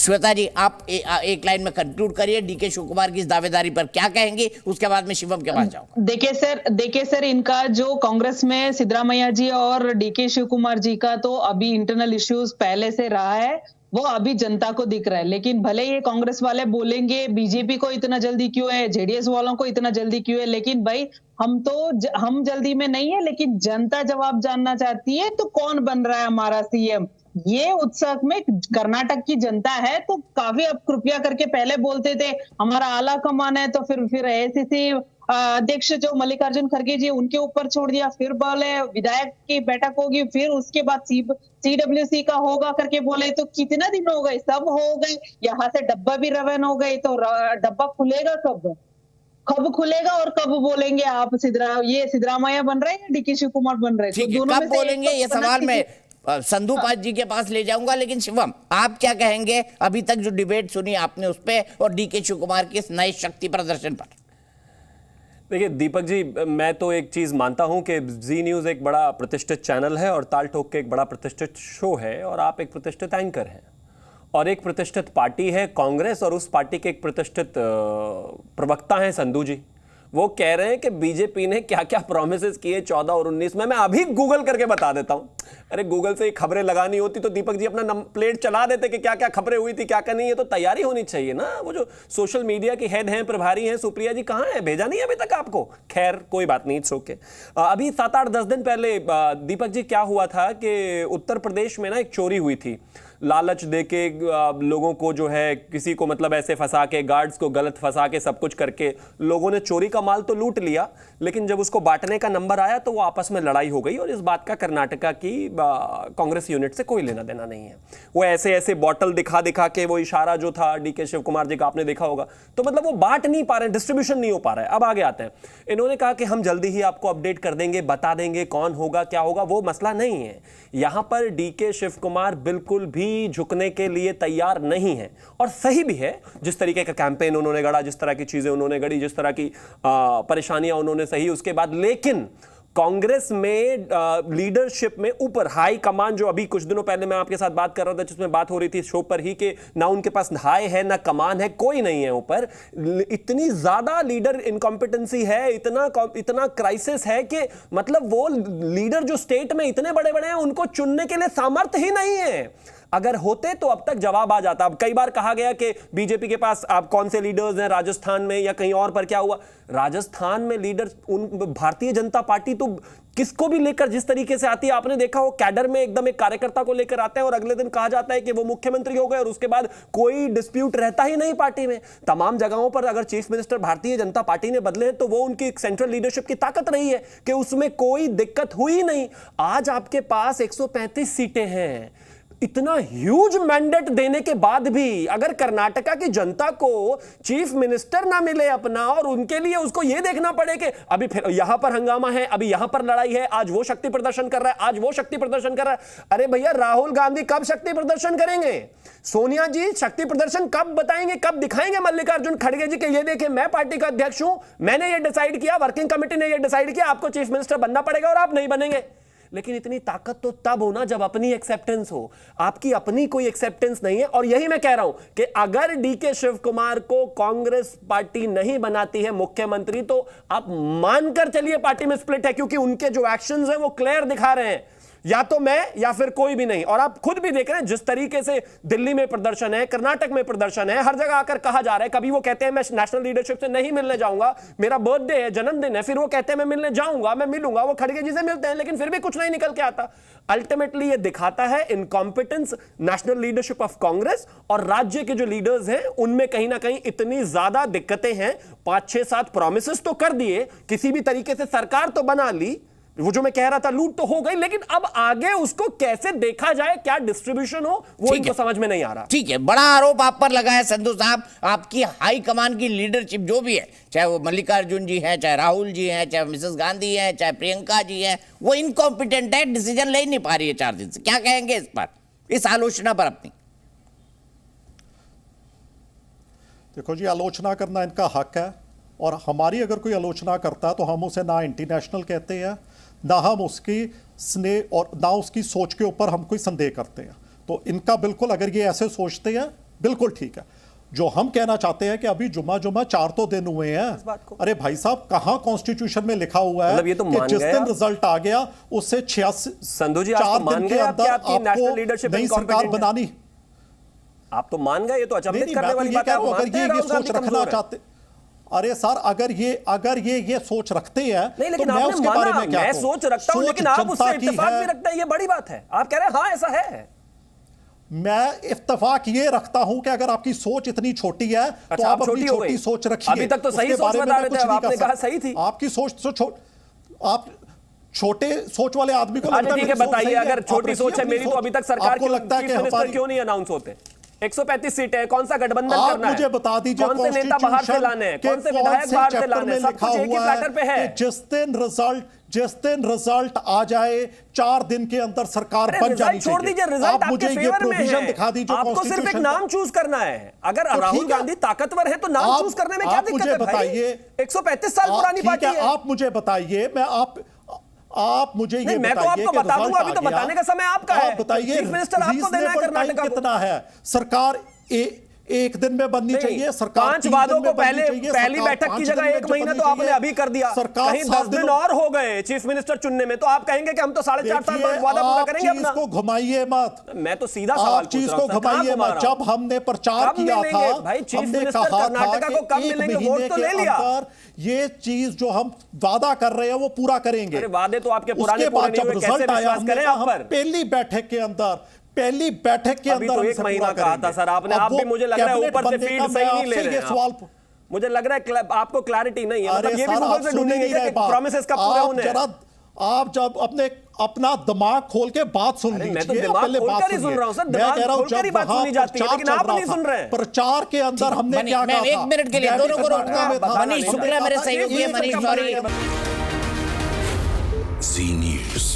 श्वेता जी, आप एक लाइन में कंक्लूड करिए, डीके शिव कुमार की इस दावेदारी पर क्या कहेंगे, उसके बाद में शिवम के पास जाऊंगा। देखिए सर, इनका जो कांग्रेस में सिद्धरामैया जी और डीके शिव कुमार जी का तो अभी इंटरनल इश्यूज पहले से रहा है, वो अभी जनता को दिख रहा है। लेकिन भले ये कांग्रेस वाले बोलेंगे बीजेपी को इतना जल्दी क्यों है, जेडीएस वालों को इतना जल्दी क्यों है, लेकिन भाई हम जल्दी में नहीं है, लेकिन जनता जवाब जानना चाहती है तो कौन बन रहा है हमारा सीएम। ये उत्सव में कर्नाटक की जनता है तो काफी अब कृपया करके पहले बोलते थे हमारा आला कमान है, तो फिर एआईसीसी अध्यक्ष जो मल्लिकार्जुन खड़गे जी उनके ऊपर छोड़ दिया, फिर बोले विधायक की बैठक होगी, फिर उसके बाद सीडब्ल्यूसी का होगा करके बोले, तो कितना दिन हो गए, सब हो गए, यहाँ से डब्बा भी रवाना हो गए, तो डब्बा खुलेगा कब खुलेगा और कब बोलेंगे आप सिद्धरामैया बन रहे हैं या डीके शिव कुमार बन रहे हैं, तो दोनों कब बोलेंगे ये सवाल मैं संधू पाद जी के पास ले जाऊंगा। लेकिन शिवम, आप क्या कहेंगे अभी तक जो डिबेट सुनी आपने उस पे और डीके शिव कुमार के इस नए शक्ति प्रदर्शन पर? देखिए दीपक जी, मैं तो एक चीज मानता हूं कि जी न्यूज एक बड़ा प्रतिष्ठित चैनल है और ताल ठोक के एक बड़ा प्रतिष्ठित शो है, और आप एक प्रतिष्ठित एंकर हैं और एक प्रतिष्ठित पार्टी है कांग्रेस, और उस पार्टी के एक प्रतिष्ठित प्रवक्ता हैं संधू जी। वो कह रहे हैं कि बीजेपी ने क्या क्या प्रोमिसेस किए 14 और 19 में। मैं अभी गूगल करके बता देता हूं। अरे गूगल से खबरें लगानी होती तो दीपक जी अपना प्लेट चला देते कि क्या क्या खबरें हुई थी, क्या क्या नहीं है, तो तैयारी होनी चाहिए ना। वो जो सोशल मीडिया की हेड हैं, प्रभारी हैं, सुप्रिया जी कहां है, भेजा नहीं अभी तक आपको? खैर कोई बात नहीं, इट्स ओके। अभी 7-8-10 दिन पहले दीपक जी क्या हुआ था कि उत्तर प्रदेश में ना एक चोरी हुई थी। लालच देके लोगों को जो है, किसी को मतलब ऐसे फंसा के, गार्ड्स को गलत फंसा के, सब कुछ करके लोगों ने चोरी का माल तो लूट लिया, लेकिन जब उसको बांटने का नंबर आया तो वो आपस में लड़ाई हो गई। और इस बात का कर्नाटका की कांग्रेस यूनिट से कोई लेना देना नहीं है। वो ऐसे ऐसे बॉटल दिखा दिखा के, वो इशारा जो था डीके शिव कुमार जी का आपने देखा होगा, तो मतलब वो बांट नहीं पा रहे, डिस्ट्रीब्यूशन नहीं हो पा रहा है। अब आगे आते हैं, इन्होंने कहा कि हम जल्दी ही आपको अपडेट कर देंगे, बता देंगे कौन होगा क्या होगा। वो मसला नहीं है। यहां पर डीके शिव कुमार बिल्कुल भी झुकने के लिए तैयार नहीं है, और सही भी है। जिस तरीके का कैंपेन उन्होंने गढ़ा, जिस तरह की चीजें उन्होंने गढ़ी, जिस तरह की परेशानियां उन्होंने सही, उसके बाद लेकिन कांग्रेस में लीडरशिप में ऊपर हाई कमान, जो अभी कुछ दिनों पहले मैं आपके साथ बात कर रहा था, जिसमें बात हो रही थी शो पर ही कि ना उनके पास हाई है ना कमान है, कोई नहीं है ऊपर। इतनी ज्यादा लीडर इनकॉम्पिटेंसी है, इतना क्राइसिस है कि मतलब वो लीडर जो स्टेट में इतने बड़े बड़े हैं, उनको चुनने के लिए सामर्थ्य ही नहीं है। अगर होते तो अब तक जवाब आ जाता। अब कई बार कहा गया कि बीजेपी के पास आप कौन से लीडर्स हैं राजस्थान में या कहीं और पर, क्या हुआ? राजस्थान में लीडर्स, भारतीय जनता पार्टी तो किसको भी लेकर जिस तरीके से आती है, आपने देखा हो, कैडर में एकदम एक कार्यकर्ता को लेकर आते हैं और अगले दिन कहा जाता है कि वो मुख्यमंत्री हो गए, और उसके बाद कोई डिस्प्यूट रहता ही नहीं पार्टी में। तमाम जगहों पर अगर chief minister Bharatiya Janata party ने बदले हैं तो वो उनकी सेंट्रल लीडरशिप की ताकत रही है कि उसमें कोई दिक्कत हुई नहीं। आज आपके पास 135 सीटें हैं। इतना ह्यूज मैंडेट देने के बाद भी अगर कर्नाटका की जनता को चीफ मिनिस्टर ना मिले अपना, और उनके लिए उसको यह देखना पड़े कि अभी फिर यहां पर हंगामा है, अभी यहां पर लड़ाई है, आज वो शक्ति प्रदर्शन कर रहा है, आज वो शक्ति प्रदर्शन कर रहा है। अरे भैया, राहुल गांधी कब शक्ति प्रदर्शन करेंगे? सोनिया जी शक्ति प्रदर्शन कब बताएंगे, कब दिखाएंगे मल्लिकार्जुन खड़गे जी के ये देखिए मैं पार्टी का अध्यक्ष हूं, मैंने ये डिसाइड किया, वर्किंग कमेटी ने ये डिसाइड किया, आपको चीफ मिनिस्टर बनना पड़ेगा और आप नहीं बनेंगे। लेकिन इतनी ताकत तो तब हो ना जब अपनी एक्सेप्टेंस हो। आपकी अपनी कोई एक्सेप्टेंस नहीं है, और यही मैं कह रहा हूं कि अगर डीके शिव कुमार को कांग्रेस पार्टी नहीं बनाती है मुख्यमंत्री, तो आप मानकर चलिए पार्टी में स्प्लिट है, क्योंकि उनके जो एक्शंस हैं वो क्लियर दिखा रहे हैं, या तो मैं या फिर कोई भी नहीं। और आप खुद भी देख रहे हैं जिस तरीके से दिल्ली में प्रदर्शन है, कर्नाटक में प्रदर्शन है, हर जगह आकर कहा जा रहा है। कभी वो कहते हैं मैं नेशनल लीडरशिप से नहीं मिलने जाऊंगा, मेरा बर्थडे है, जन्मदिन है, फिर वो कहते हैं मैं मिलने जाऊंगा, मैं मिलूंगा, वो खड़गे जी से मिलते हैं, लेकिन फिर भी कुछ नहीं निकल के आता। अल्टीमेटली ये दिखाता है incompetence national leadership of Congress, और राज्य के जो लीडर्स हैं उनमें कहीं ना कहीं इतनी ज्यादा दिक्कतें हैं। 5-6-7 प्रॉमिसेस तो कर दिए, किसी भी तरीके से सरकार तो बना ली, वो जो मैं कह रहा था लूट तो हो गई, लेकिन अब आगे उसको कैसे देखा जाए, क्या डिस्ट्रीब्यूशन हो, वो इनको समझ में नहीं आ रहा। ठीक है, बड़ा आरोप आप पर लगा है संधू साहब, आपकी हाई कमान की लीडरशिप जो भी है, चाहे वो मल्लिकार्जुन जी हैं, चाहे राहुल जी हैं, चाहे मिसेस गांधी हैं, चाहे प्रियंका जी हैं, वो इनकॉम्पिटेंट है, डिसीजन ले नहीं पा रही है 4 दिन से। क्या कहेंगे इस पर, इस आलोचना पर अपनी? देखो जी, आलोचना करना इनका हक है, और हमारी अगर कोई आलोचना करता है तो हम उसे ना एंटी नेशनल कहते हैं, ना हम उसकी स्नेह और ना उसकी सोच के ऊपर हम कोई संदेह करते हैं। तो इनका बिल्कुल, अगर ये ऐसे सोचते हैं बिल्कुल ठीक है। जो हम कहना चाहते हैं कि अभी जुम्मा 4 तो दिन हुए हैं। अरे भाई साहब, कहां कॉन्स्टिट्यूशन में लिखा हुआ है मतलब ये तो कि मान जिस गए दिन आप? रिजल्ट आ गया उससे 86 संधू जी, आप तो 4 मान दिन गए के आप कि अंदर आपकी नेशनल लीडरशिप आपको नई सरकार incompetent है? बनानी। आप तो मान गए, ये तो नहीं अचंभित नहीं, करने मैं तो वाली ये बात कह है। रहा हूं, आप अगर मानते हैं ये राहुल सोच गांधी रखना कमजोर है? चाहते, अरे सर, अगर ये सोच रखते हैं नहीं, लेकिन तो मैं आपने उसके बारे माना, में क्या मैं कहूं? सोच रखता हूं, सोच लेकिन आप उससे जनता की इत्तेफाक है। भी रखते हैं, ये बड़ी बात है। आप कह रहे हैं हाँ ऐसा है। मैं इत्तेफाक ये रखता हूं कि अगर आपकी सोच इतनी छोटी है तो अच्छा, आप आप अपनी छोटी हो गई। छोटी सोच रखिए। अभी तक तो सही उसके सोच बारे में बता मैं रहे कुछ थे, नहीं आपने कर कहा सकता। सही थी। आपकी सोच तो आप छोटे सोच वाले आदमी को अच्छा लगता है ठीक है, मेरी सोच बताइए, सही है। अगर आप छोटी रखिए सोच है अपनी मेरी, तो सोच। अभी तक सरकार आपको के लगता है चीफ कि मिनिस्टर हमारी, क्यों नहीं अनाउंस होते? 135 सीटें हैं, कौन सा गठबंधन आप करना है? मुझे बता दीजिए कौन से नेता बाहर से लाने हैं, कौन से विधायक बाहर से लाने हैं? सब कुछ एक ही प्लेटर पे है। जिस दिन रिजल्ट आ जाए 4 दिन के अंदर सरकार बन जानी चाहिए। छोड़ दीजिए, रिजल्ट आप आपके मुझे ये फेवर में प्रोविजन है। दिखा दीजिए आपको सिर्फ एक कॉन्स्टिट्यूशन नाम चूज करना है। अगर तो राहुल ठीक है। गांधी ताकतवर है तो नाम आप- चूज करने में क्या आप दिक्कत मुझे है भाई? बताइए। 135 साल पुरानी ठीक पार्टी है। आप मुझे बताइए, आप मुझे ये नहीं, मैं तो बताइए आपको कि बता दूंगा, रिजल्ट अभी तो आ गया। बताने का समय आपका है। आप बताइए, चीफ मिनिस्टर आपको देना है reasonable कर्नाटक time को। कितना है? सरकार एक दिन में बननी चाहिए, सरकार 5 3 वादों दिन को में बननी पहले चाहिए, पहली सरकार बैठक 5 की दिन जगह में 1 महीना बननी तो आपने चाहिए। अभी कर दिया। सरकार कहीं 7 10 दिन और हो गए चीफ मिनिस्टर चुनने में, तो आप कहेंगे कि हम तो 4.5 साल बाद वादा पूरा करेंगे अपना। को घुमाइए मत। मैं तो सीधा सवाल आप चीज को घुमाइए मत। जब हमने प्रचार किया था, भाई चीफ हमने मिनिस्टर कहा था कर्नाटका को कब कि 1 मिलेंगे? वोट महीने तो के ले लिया। अंदर ये चीज जो हम वादा कर रहे हैं वो पूरा करेंगे। अरे वादे तो आपके पुराने उसके बाद पूरे जब नहीं हुए, कैसे रिजल्ट आया, विश्वास हमने करें कहा आप हम पर? पहली बैठक के अंदर अभी तो हम 1 इसे महीना पूरा कहा था करेंगे। सर आपने। अब आप वो भी मुझे लग रहा है कैबिनेट ऊपर से बनने फील्ड का सही मैं नहीं ले आपसे रहे ये हैं सवाल आप। मुझे लग रहा है आपको क्लैरिटी नहीं है। अरे मतलब ये भी सर, गूगल आप से सुन ही ढूंढेंगे नहीं रहे कि बात। प्रॉमिसेस कब पूरे होने हैं। आप जब अपना दिमाग खोल के बात सुन लीजिए। मैं तो दिमाग पहले बात खोलकर ही सुनिए। सुन रहा हूं सर, मैं दिमाग कह रहा हूं खोलकर ही जब बात वहां सुनी जाती है, प्रचार लेकिन चल आप रहा नहीं था, सुन रहे हैं। प्रचार के अंदर हमने क्या मैं कहा 1 मिनट के लिए मैं दोनों को भी रोकूंगा। कर्नाटक में था। मनीष शुक्ला मेरे सहयोगी है, मनीष सॉरी। Z News.